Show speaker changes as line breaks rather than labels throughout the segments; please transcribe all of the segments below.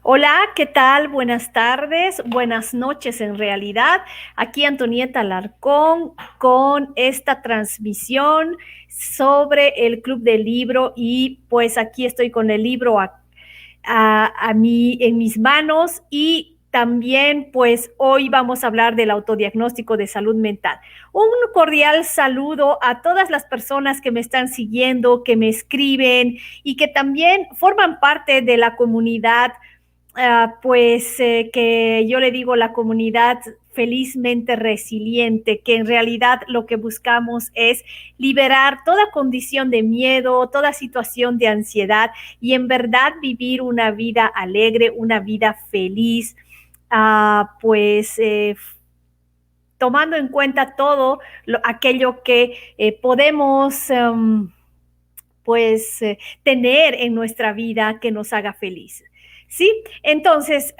Hola, ¿qué tal? Buenas tardes, buenas noches en realidad. Aquí Antonieta Alarcón con esta transmisión sobre el Club del Libro y pues aquí estoy con el libro en mis manos y también pues hoy vamos a hablar del autodiagnóstico de salud mental. Un cordial saludo a todas las personas que me están siguiendo, que me escriben y que también forman parte de la comunidad que yo le digo la comunidad felizmente resiliente, que en realidad lo que buscamos es liberar toda condición de miedo, toda situación de ansiedad y en verdad vivir una vida alegre, una vida feliz, tomando en cuenta todo aquello que podemos tener en nuestra vida que nos haga feliz. Sí, entonces,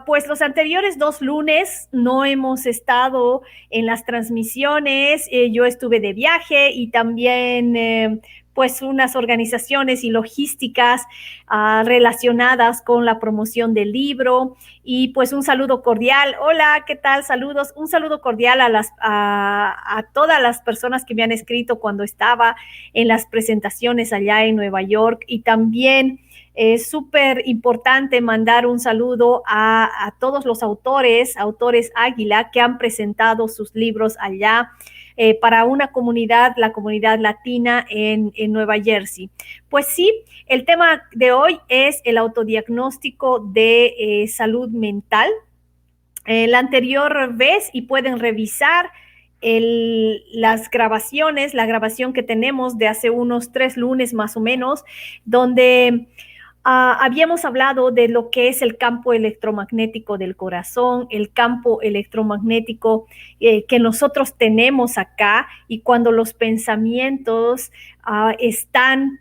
pues los anteriores 2 lunes no hemos estado en las transmisiones. Yo estuve de viaje y también pues unas organizaciones y logísticas relacionadas con la promoción del libro. Y pues un saludo cordial. Hola, ¿qué tal? Saludos. Un saludo cordial a todas las personas que me han escrito cuando estaba en las presentaciones allá en Nueva York y también es súper importante mandar un saludo a todos los autores Águila, que han presentado sus libros allá para una comunidad, la comunidad latina en Nueva Jersey. Pues sí, el tema de hoy es el autodiagnóstico de salud mental. La anterior vez y pueden revisar las grabaciones, la grabación que tenemos de hace unos 3 lunes más o menos, donde habíamos hablado de lo que es el campo electromagnético del corazón, el campo electromagnético que nosotros tenemos acá y cuando los pensamientos están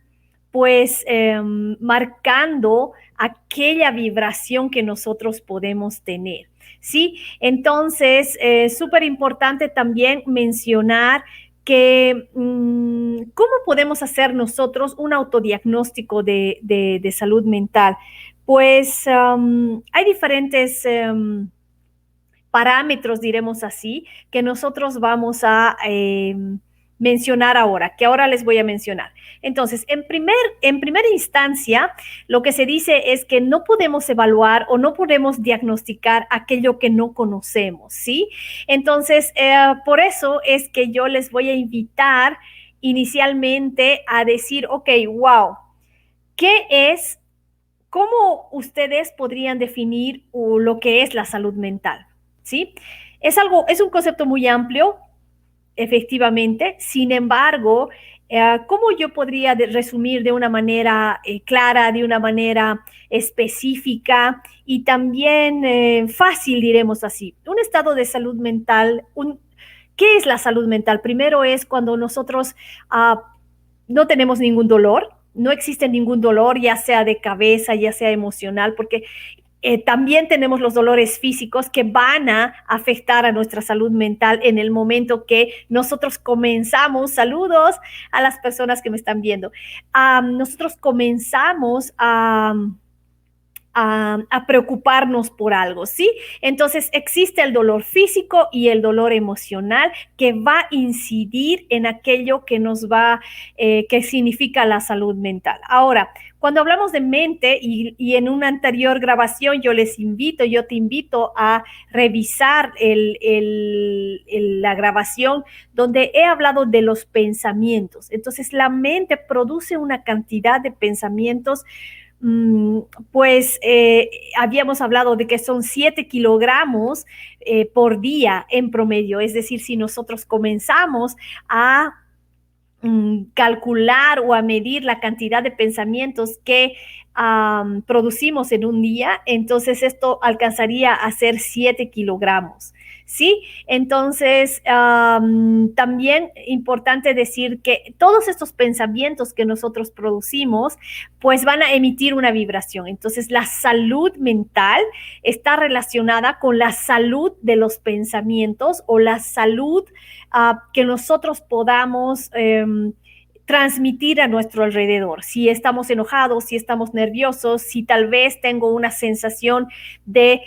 marcando aquella vibración que nosotros podemos tener. ¿Sí? Entonces, súper importante también mencionar que cómo podemos hacer nosotros un autodiagnóstico de salud mental. Pues hay diferentes parámetros, diremos así, que nosotros vamos a mencionar ahora, que ahora les voy a mencionar. Entonces, en primera instancia, lo que se dice es que no podemos evaluar o no podemos diagnosticar aquello que no conocemos, ¿sí? Entonces, por eso es que yo les voy a invitar inicialmente a decir, ok, wow, ¿qué es? ¿Cómo ustedes podrían definir lo que es la salud mental? ¿Sí? Es un concepto muy amplio, efectivamente. Sin embargo, ¿cómo yo podría resumir de una manera clara, de una manera específica y también fácil, diremos así? Un estado de salud mental, ¿qué es la salud mental? Primero es cuando nosotros no tenemos ningún dolor, no existe ningún dolor, ya sea de cabeza, ya sea emocional, porque también tenemos los dolores físicos que van a afectar a nuestra salud mental en el momento que nosotros comenzamos. Saludos a las personas que me están viendo. Nosotros comenzamos a preocuparnos por algo, ¿sí? Entonces existe el dolor físico y el dolor emocional que va a incidir en aquello que nos va, que significa la salud mental. Ahora, cuando hablamos de mente y en una anterior grabación yo te invito a revisar la grabación donde he hablado de los pensamientos. Entonces la mente produce una cantidad de pensamientos mm, habíamos hablado de que son 7 kilogramos por día en promedio. Es decir, si nosotros comenzamos a calcular o a medir la cantidad de pensamientos que producimos en un día, entonces esto alcanzaría a ser 7 kilogramos. ¿Sí? Entonces, también importante decir que todos estos pensamientos que nosotros producimos, pues van a emitir una vibración. Entonces, la salud mental está relacionada con la salud de los pensamientos o la salud que nosotros podamos transmitir a nuestro alrededor. Si estamos enojados, si estamos nerviosos, si tal vez tengo una sensación de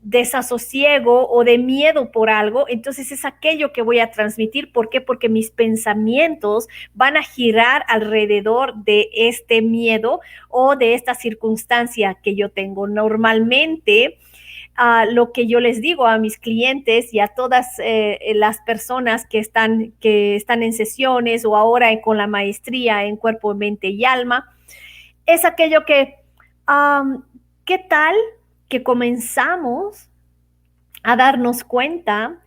desasosiego o de miedo por algo, entonces es aquello que voy a transmitir. ¿Por qué? Porque mis pensamientos van a girar alrededor de este miedo o de esta circunstancia que yo tengo. Normalmente, lo que yo les digo a mis clientes y a todas las personas que están en sesiones o ahora con la maestría en cuerpo, mente y alma, es aquello que, ¿qué tal que comenzamos a darnos cuenta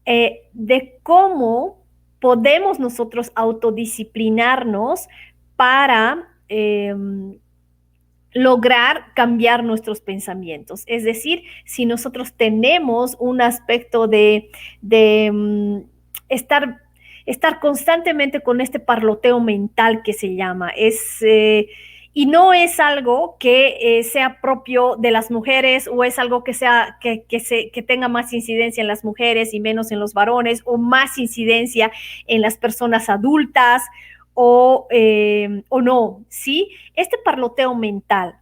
de cómo podemos nosotros autodisciplinarnos para lograr cambiar nuestros pensamientos? Es decir, si nosotros tenemos un aspecto de estar constantemente con este parloteo mental que se llama, y no es algo que sea propio de las mujeres o es algo que tenga más incidencia en las mujeres y menos en los varones, o más incidencia en las personas adultas o no, ¿sí? Este parloteo mental.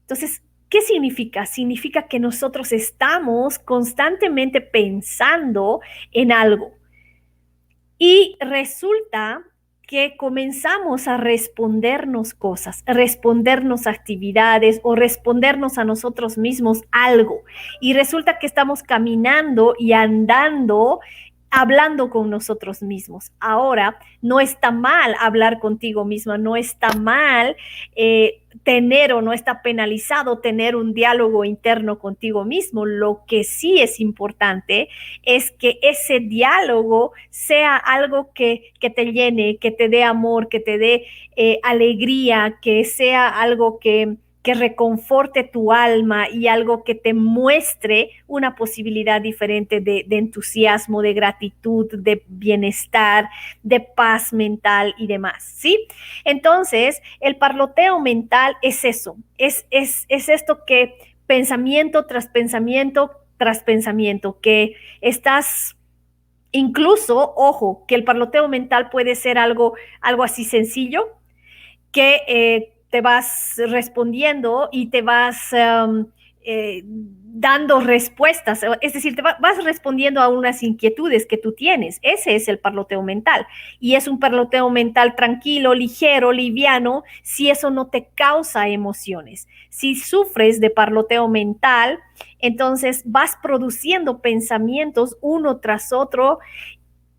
Entonces, ¿qué significa? Significa que nosotros estamos constantemente pensando en algo y resulta que comenzamos a respondernos cosas, a respondernos actividades o respondernos a nosotros mismos algo. Y resulta que estamos caminando y andando hablando con nosotros mismos. Ahora, no está mal hablar contigo misma, no está mal tener o no está penalizado tener un diálogo interno contigo mismo. Lo que sí es importante es que ese diálogo sea algo que te llene, que te dé amor, que te dé alegría, que sea algo que reconforte tu alma y algo que te muestre una posibilidad diferente de entusiasmo, de gratitud, de bienestar, de paz mental y demás, ¿sí? Entonces, el parloteo mental es eso, es esto que pensamiento tras pensamiento, que estás. Incluso, ojo, que el parloteo mental puede ser algo así sencillo, que te vas respondiendo y te vas dando respuestas, es decir, vas respondiendo a unas inquietudes que tú tienes. Ese es el parloteo mental. Y es un parloteo mental tranquilo, ligero, liviano, si eso no te causa emociones. Si sufres de parloteo mental, entonces vas produciendo pensamientos uno tras otro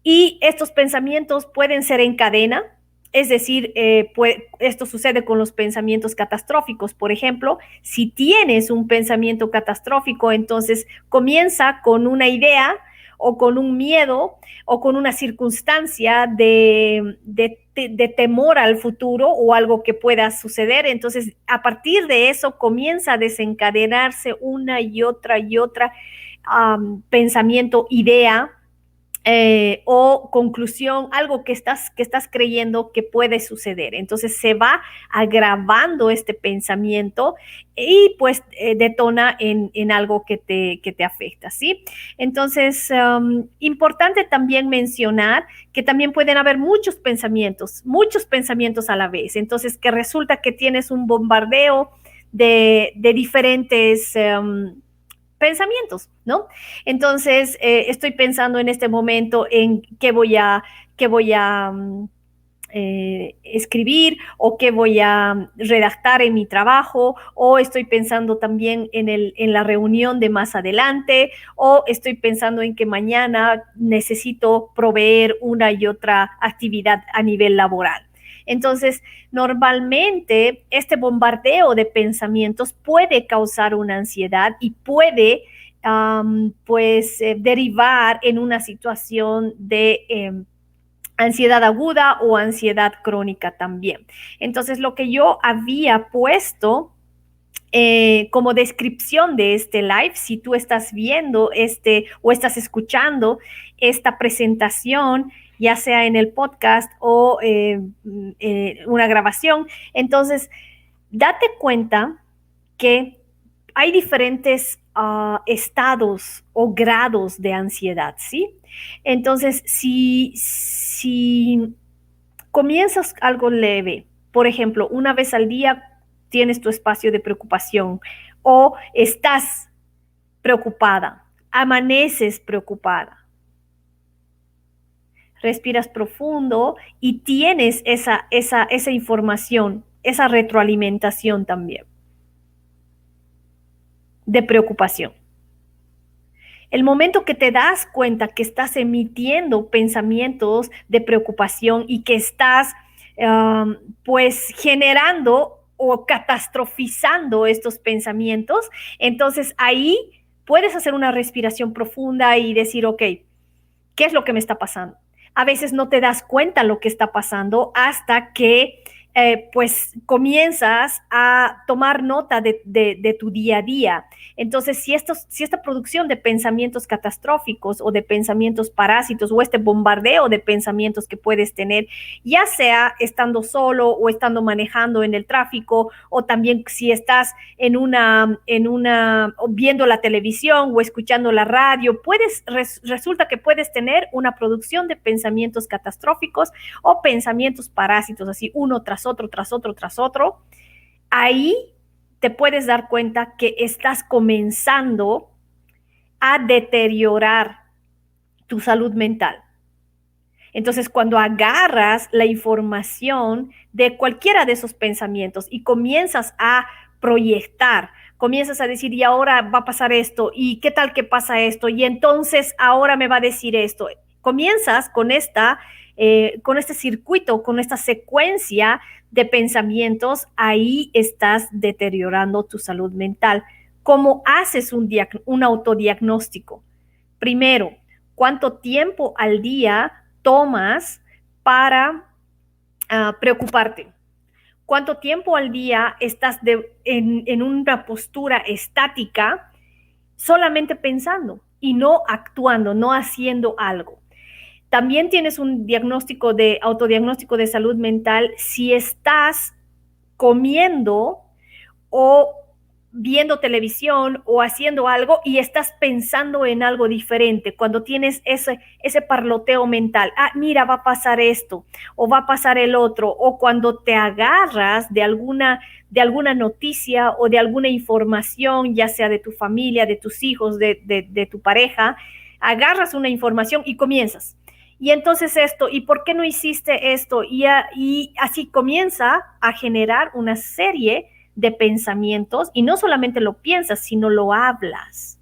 y estos pensamientos pueden ser en cadena. Es decir, esto sucede con los pensamientos catastróficos. Por ejemplo, si tienes un pensamiento catastrófico, entonces comienza con una idea o con un miedo o con una circunstancia de temor al futuro o algo que pueda suceder. Entonces, a partir de eso comienza a desencadenarse una y otra pensamiento, idea, o conclusión, algo que estás creyendo que puede suceder. Entonces se va agravando este pensamiento y pues detona en algo que te afecta, ¿sí? Entonces, importante también mencionar que también pueden haber muchos pensamientos a la vez. Entonces, que resulta que tienes un bombardeo de diferentes pensamientos, ¿no? Entonces, estoy pensando en este momento en qué voy a escribir o qué voy a redactar en mi trabajo, o estoy pensando también en la reunión de más adelante, o estoy pensando en que mañana necesito proveer una y otra actividad a nivel laboral. Entonces, normalmente este bombardeo de pensamientos puede causar una ansiedad y puede derivar en una situación de ansiedad aguda o ansiedad crónica también. Entonces, lo que yo había puesto como descripción de este live, si tú estás viendo o estás escuchando esta presentación, ya sea en el podcast o una grabación, entonces date cuenta que hay diferentes estados o grados de ansiedad, ¿sí? Entonces, si comienzas algo leve. Por ejemplo, una vez al día tienes tu espacio de preocupación o estás preocupada, amaneces preocupada. Respiras profundo y tienes esa información, esa retroalimentación también de preocupación. El momento que te das cuenta que estás emitiendo pensamientos de preocupación y que estás pues generando o catastrofizando estos pensamientos, entonces ahí puedes hacer una respiración profunda y decir, ok, ¿qué es lo que me está pasando? A veces no te das cuenta lo que está pasando hasta que pues comienzas a tomar nota de tu día a día. Entonces, si esta producción de pensamientos catastróficos o de pensamientos parásitos o este bombardeo de pensamientos que puedes tener, ya sea estando solo o estando manejando en el tráfico, o también si estás viendo la televisión o escuchando la radio, resulta que puedes tener una producción de pensamientos catastróficos o pensamientos parásitos, así uno tras otro, tras otro, tras otro. Ahí te puedes dar cuenta que estás comenzando a deteriorar tu salud mental. Entonces, cuando agarras la información de cualquiera de esos pensamientos y comienzas a proyectar, comienzas a decir, y ahora va a pasar esto, y qué tal que pasa esto, y entonces ahora me va a decir esto. Comienzas con con este circuito, con esta secuencia de pensamientos, ahí estás deteriorando tu salud mental. ¿Cómo haces un autodiagnóstico? Primero, ¿cuánto tiempo al día tomas para preocuparte? ¿Cuánto tiempo al día estás en una postura estática solamente pensando y no actuando, no haciendo algo? También tienes un autodiagnóstico de salud mental si estás comiendo o viendo televisión o haciendo algo y estás pensando en algo diferente, cuando tienes ese parloteo mental, mira, va a pasar esto o va a pasar el otro, o cuando te agarras de alguna noticia o de alguna información, ya sea de tu familia, de tus hijos, de tu pareja, agarras una información y comienzas. Y entonces esto, ¿y por qué no hiciste esto? Y así comienza a generar una serie de pensamientos, y no solamente lo piensas, sino lo hablas,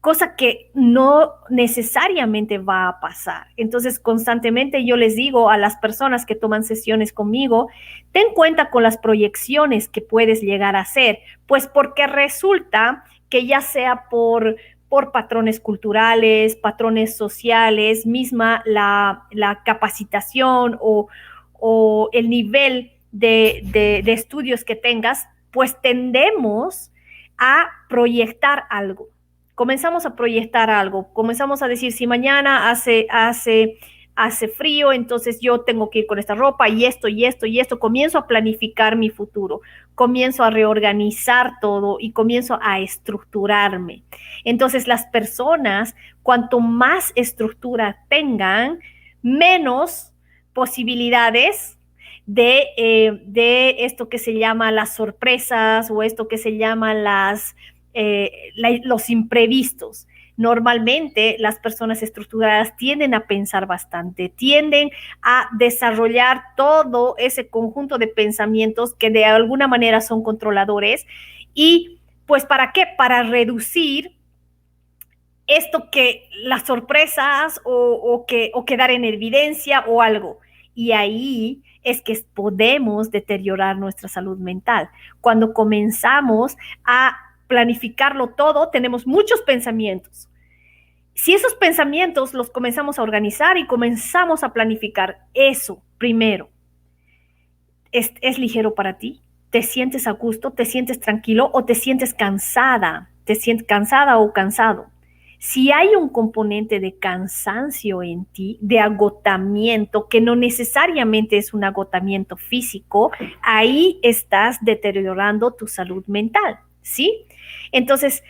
cosa que no necesariamente va a pasar. Entonces, constantemente yo les digo a las personas que toman sesiones conmigo, ten cuenta con las proyecciones que puedes llegar a hacer, pues porque resulta que ya sea por patrones culturales, patrones sociales, misma la capacitación o el nivel de estudios que tengas, pues tendemos a proyectar algo. Comenzamos a proyectar algo, comenzamos a decir, si mañana hace frío, entonces yo tengo que ir con esta ropa y esto y esto y esto, comienzo a planificar mi futuro, comienzo a reorganizar todo y comienzo a estructurarme. Entonces las personas, cuanto más estructura tengan, menos posibilidades de esto que se llama las sorpresas o esto que se llama los imprevistos. Normalmente las personas estructuradas tienden a pensar bastante, tienden a desarrollar todo ese conjunto de pensamientos que de alguna manera son controladores. Y pues ¿para qué? Para reducir esto que las sorpresas o quedar en evidencia o algo. Y ahí es que podemos deteriorar nuestra salud mental. Cuando comenzamos a planificarlo todo, tenemos muchos pensamientos. Si esos pensamientos los comenzamos a organizar y comenzamos a planificar eso primero, ¿es ligero para ti? ¿Te sientes a gusto? ¿Te sientes tranquilo? ¿O te sientes cansada? ¿Te sientes cansada o cansado? Si hay un componente de cansancio en ti, de agotamiento, que no necesariamente es un agotamiento físico, ahí estás deteriorando tu salud mental, ¿sí? Entonces,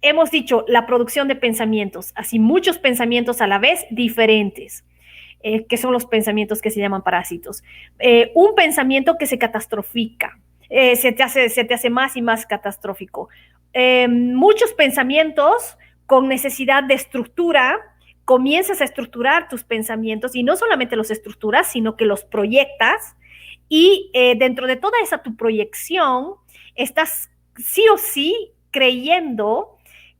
hemos dicho la producción de pensamientos, así muchos pensamientos a la vez diferentes. que son los pensamientos que se llaman parásitos. Un pensamiento que se catastrofica, se te hace más y más catastrófico. Muchos pensamientos con necesidad de estructura, comienzas a estructurar tus pensamientos y no solamente los estructuras, sino que los proyectas y dentro de toda esa tu proyección estás sí o sí creyendo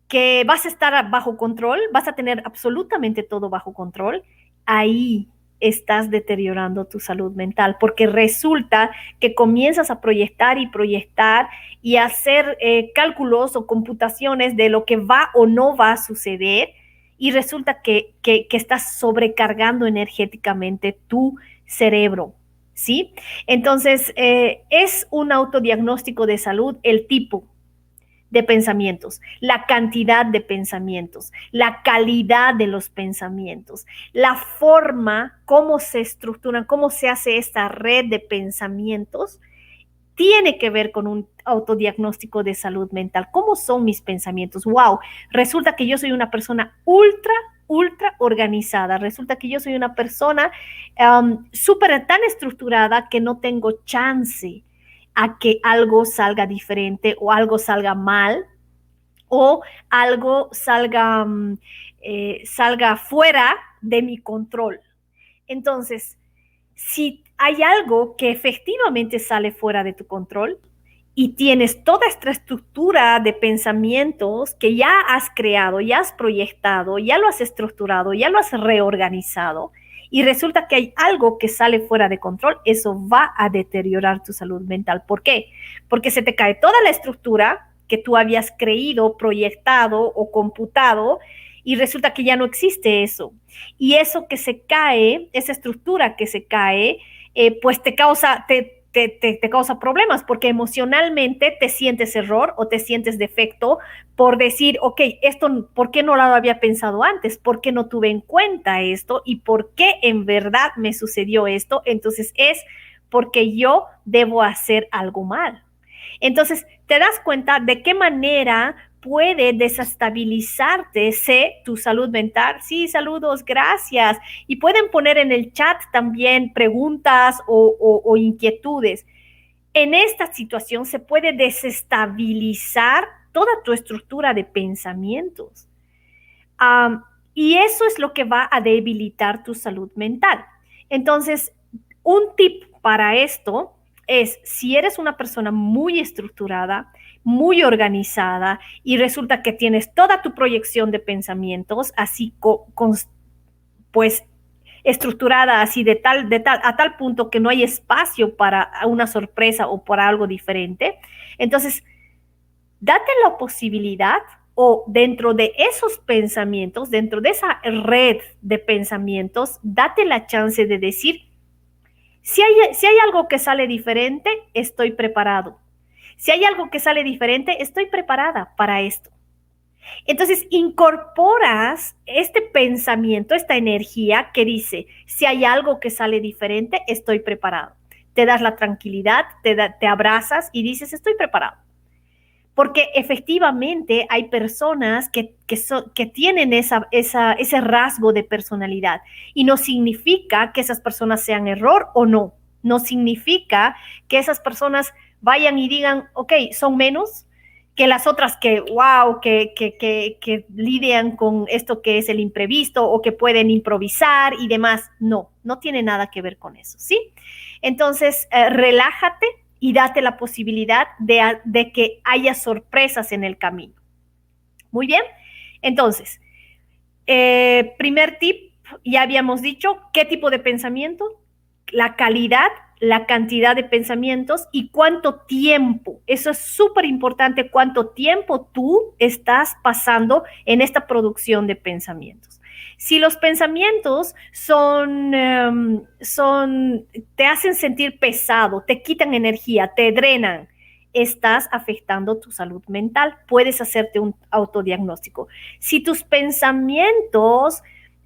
que vas a estar bajo control, vas a tener absolutamente todo bajo control. Ahí estás deteriorando tu salud mental, porque resulta que comienzas a proyectar y hacer cálculos o computaciones de lo que va o no va a suceder, y resulta que estás sobrecargando energéticamente tu cerebro, ¿sí? Entonces, es un autodiagnóstico de salud el tipo de pensamientos, la cantidad de pensamientos, la calidad de los pensamientos, la forma, cómo se estructuran, cómo se hace esta red de pensamientos, tiene que ver con un autodiagnóstico de salud mental. ¿Cómo son mis pensamientos? Wow, resulta que yo soy una persona ultra organizada. Resulta que yo soy una persona súper tan estructurada que no tengo chance a que algo salga diferente o algo salga mal o algo salga fuera de mi control. Entonces, si hay algo que efectivamente sale fuera de tu control y tienes toda esta estructura de pensamientos que ya has creado, ya has proyectado, ya lo has estructurado, ya lo has reorganizado, y resulta que hay algo que sale fuera de control, eso va a deteriorar tu salud mental. ¿Por qué? Porque se te cae toda la estructura que tú habías creído, proyectado o computado, y resulta que ya no existe eso. Y eso que se cae, esa estructura que se cae, pues te causa problemas, porque emocionalmente te sientes error o te sientes defecto por decir, ok, esto, ¿por qué no lo había pensado antes? ¿Por qué no tuve en cuenta esto? ¿Y por qué en verdad me sucedió esto? Entonces es porque yo debo hacer algo mal. Entonces, te das cuenta de qué manera puede desestabilizarte tu salud mental. Sí, saludos, gracias. Y pueden poner en el chat también preguntas o inquietudes. En esta situación se puede desestabilizar toda tu estructura de pensamientos. Y eso es lo que va a debilitar tu salud mental. Entonces, un tip para esto es, si eres una persona muy estructurada, muy organizada y resulta que tienes toda tu proyección de pensamientos así pues estructurada así a tal punto que no hay espacio para una sorpresa o para algo diferente, entonces date la posibilidad o dentro de esos pensamientos, dentro de esa red de pensamientos, date la chance de decir, si hay algo que sale diferente, estoy preparado. Si hay algo que sale diferente, estoy preparada para esto. Entonces, incorporas este pensamiento, esta energía que dice, si hay algo que sale diferente, estoy preparado. Te das la tranquilidad, te abrazas y dices, estoy preparado. Porque efectivamente hay personas que tienen ese rasgo de personalidad, y no significa que esas personas sean error o no. No significa que esas personas vayan y digan, ok, son menos que las otras que, wow, que lidian con esto que es el imprevisto o que pueden improvisar y demás. No, no tiene nada que ver con eso, ¿sí? Entonces, relájate y date la posibilidad de que haya sorpresas en el camino. Muy bien, entonces, primer tip, ya habíamos dicho qué tipo de pensamiento, la calidad, la cantidad de pensamientos y cuánto tiempo. Eso es súper importante, cuánto tiempo tú estás pasando en esta producción de pensamientos. Si los pensamientos te hacen sentir pesado, te quitan energía, te drenan, estás afectando tu salud mental. Puedes hacerte un autodiagnóstico. Si tus pensamientos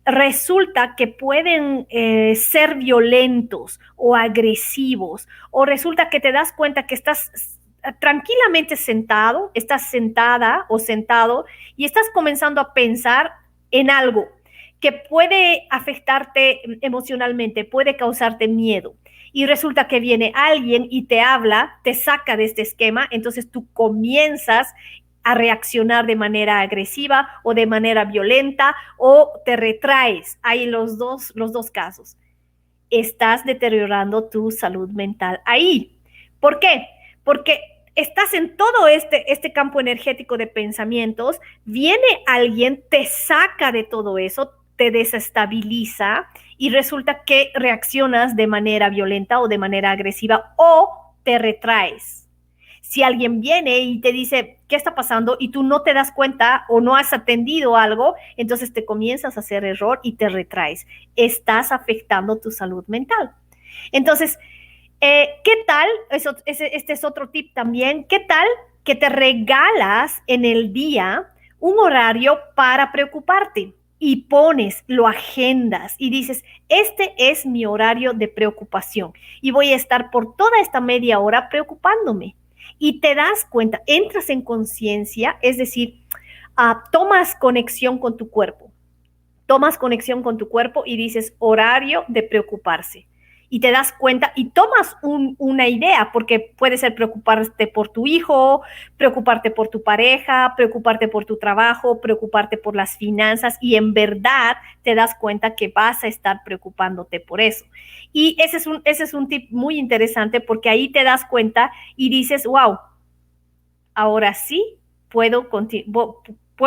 resulta que pueden ser violentos o agresivos, o resulta que te das cuenta que estás tranquilamente sentado, estás sentada o sentado y estás comenzando a pensar en algo que puede afectarte emocionalmente, puede causarte miedo. Y resulta que viene alguien y te habla, te saca de este esquema, entonces tú comienzas a reaccionar de manera agresiva o de manera violenta o te retraes. Hay los dos casos. Estás deteriorando tu salud mental ahí. ¿Por qué? Porque estás en todo este campo energético de pensamientos, viene alguien, te saca de todo eso, te desestabiliza y resulta que reaccionas de manera violenta o de manera agresiva o te retraes. Si alguien viene y te dice, ¿qué está pasando? Y tú no te das cuenta o no has atendido algo, entonces te comienzas a hacer error y te retraes. Estás afectando tu salud mental. Entonces, ¿qué tal? Este es otro tip también. ¿Qué tal que te regalas en el día un horario para preocuparte? Y pones, lo agendas y dices, este es mi horario de preocupación y voy a estar por toda esta media hora preocupándome. Y te das cuenta, entras en conciencia, es decir, tomas conexión con tu cuerpo. Tomas conexión con tu cuerpo y dices horario de preocuparse. Y te das cuenta y tomas una idea, porque puede ser preocuparte por tu hijo, preocuparte por tu pareja, preocuparte por tu trabajo, preocuparte por las finanzas y en verdad te das cuenta que vas a estar preocupándote por eso. Y ese es un tip muy interesante porque ahí te das cuenta y dices, wow, ahora sí puedo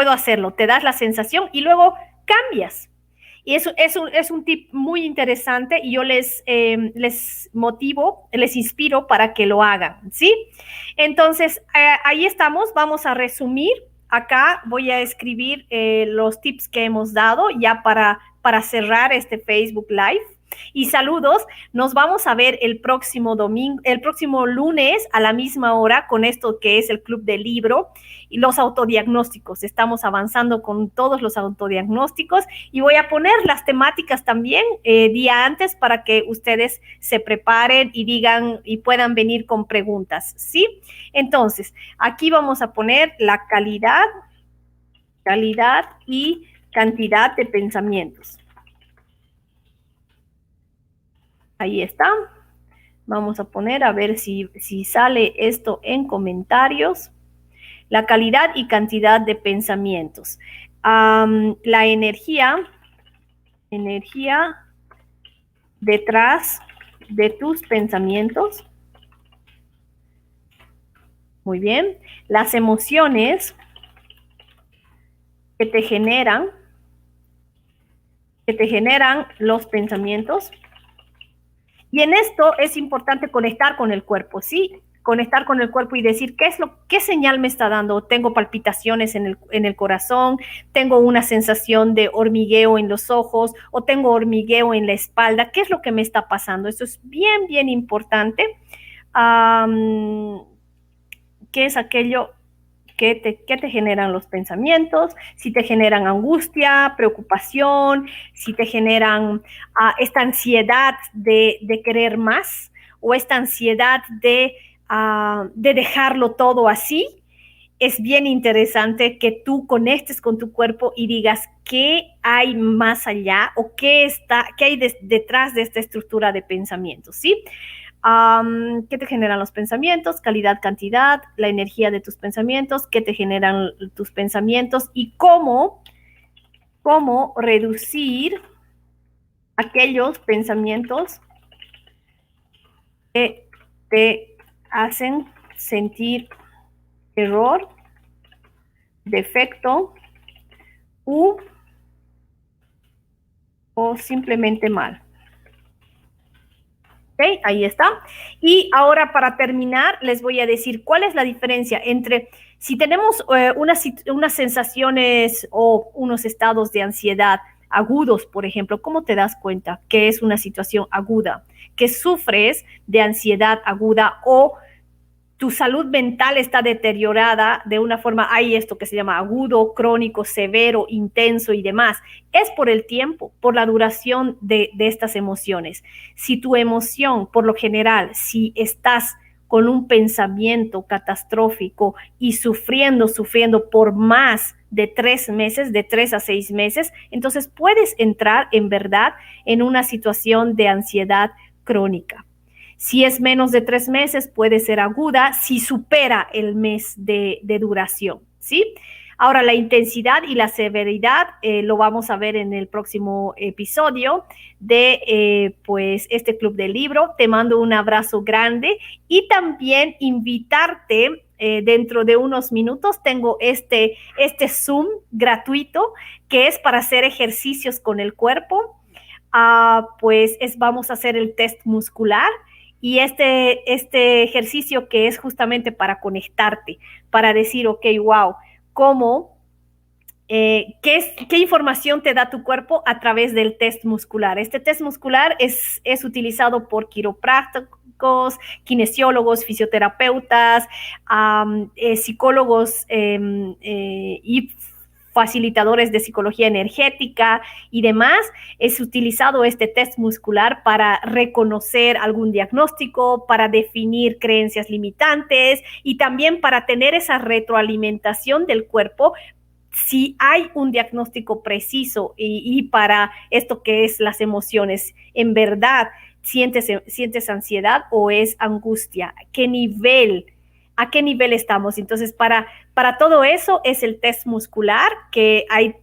hacerlo. Te das la sensación y luego cambias. Y eso es un tip muy interesante y yo les motivo, les inspiro para que lo hagan, ¿sí? Entonces, ahí estamos, vamos a resumir. Acá voy a escribir los tips que hemos dado ya para cerrar este Facebook Live. Y saludos, nos vamos a ver el próximo domingo, el próximo lunes a la misma hora con esto que es el Club del Libro y los autodiagnósticos. Estamos avanzando con todos los autodiagnósticos y voy a poner las temáticas también día antes para que ustedes se preparen y digan y puedan venir con preguntas, ¿sí? Entonces, aquí vamos a poner la calidad y cantidad de pensamientos. Ahí está. Vamos a poner a ver si sale esto en comentarios. La calidad y cantidad de pensamientos. La energía detrás de tus pensamientos. Muy bien. Las emociones que te generan los pensamientos. Y en esto es importante conectar con el cuerpo, ¿sí? Conectar con el cuerpo y decir qué señal me está dando. Tengo palpitaciones en el corazón, tengo una sensación de hormigueo en los ojos o tengo hormigueo en la espalda. ¿Qué es lo que me está pasando? Eso es bien, bien importante. ¿Qué es aquello que te generan los pensamientos? Si te generan angustia, preocupación, si te generan esta ansiedad de querer más o esta ansiedad de dejarlo todo así, es bien interesante que tú conectes con tu cuerpo y digas qué hay más allá o qué hay detrás de esta estructura de pensamientos, ¿sí? ¿Qué te generan los pensamientos? Calidad, cantidad, la energía de tus pensamientos, qué te generan tus pensamientos y cómo reducir aquellos pensamientos que te hacen sentir error, defecto o simplemente mal. ¿Okay? Ahí está. Y ahora para terminar, les voy a decir cuál es la diferencia entre si tenemos unas sensaciones o unos estados de ansiedad agudos, por ejemplo, ¿cómo te das cuenta que es una situación aguda? Que sufres de ansiedad aguda o tu salud mental está deteriorada de una forma, hay esto que se llama agudo, crónico, severo, intenso y demás. Es por el tiempo, por la duración de estas emociones. Si tu emoción, por lo general, si estás con un pensamiento catastrófico y sufriendo por más de 3 meses, de 3 a 6 meses, entonces puedes entrar en verdad en una situación de ansiedad crónica. Si es menos de 3 meses, puede ser aguda si supera el mes de duración, ¿sí? Ahora, la intensidad y la severidad lo vamos a ver en el próximo episodio de pues este club del libro. Te mando un abrazo grande y también invitarte dentro de unos minutos. Tengo este Zoom gratuito que es para hacer ejercicios con el cuerpo. Pues vamos a hacer el test muscular y este ejercicio que es justamente para conectarte, para decir, ok, wow, ¿cómo? ¿Qué información te da tu cuerpo a través del test muscular? Este test muscular es utilizado por quiroprácticos, kinesiólogos, fisioterapeutas, psicólogos y facilitadores de psicología energética y demás. Es utilizado este test muscular para reconocer algún diagnóstico, para definir creencias limitantes y también para tener esa retroalimentación del cuerpo si hay un diagnóstico preciso y para esto que es las emociones, en verdad sientes ansiedad o es angustia, a qué nivel estamos. Entonces, para todo eso es el test muscular, que hay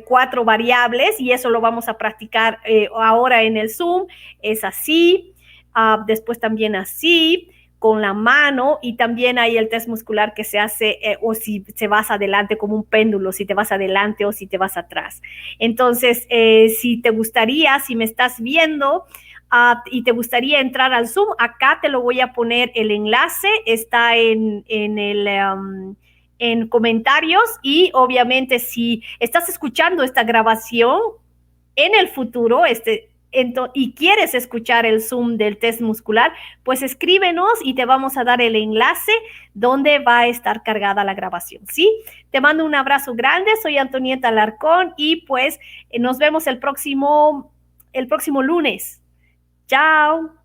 4 variables y eso lo vamos a practicar ahora en el Zoom. Es así, después también así, con la mano, y también hay el test muscular que se hace o si se vas adelante como un péndulo, si te vas adelante o si te vas atrás. Entonces, si te gustaría, si me estás viendo y te gustaría entrar al Zoom, acá te lo voy a poner el enlace, está en comentarios, y obviamente si estás escuchando esta grabación en el futuro, y quieres escuchar el Zoom del test muscular, pues escríbenos y te vamos a dar el enlace donde va a estar cargada la grabación, ¿sí? Te mando un abrazo grande, soy Antonieta Alarcón y pues nos vemos el próximo lunes. Chao.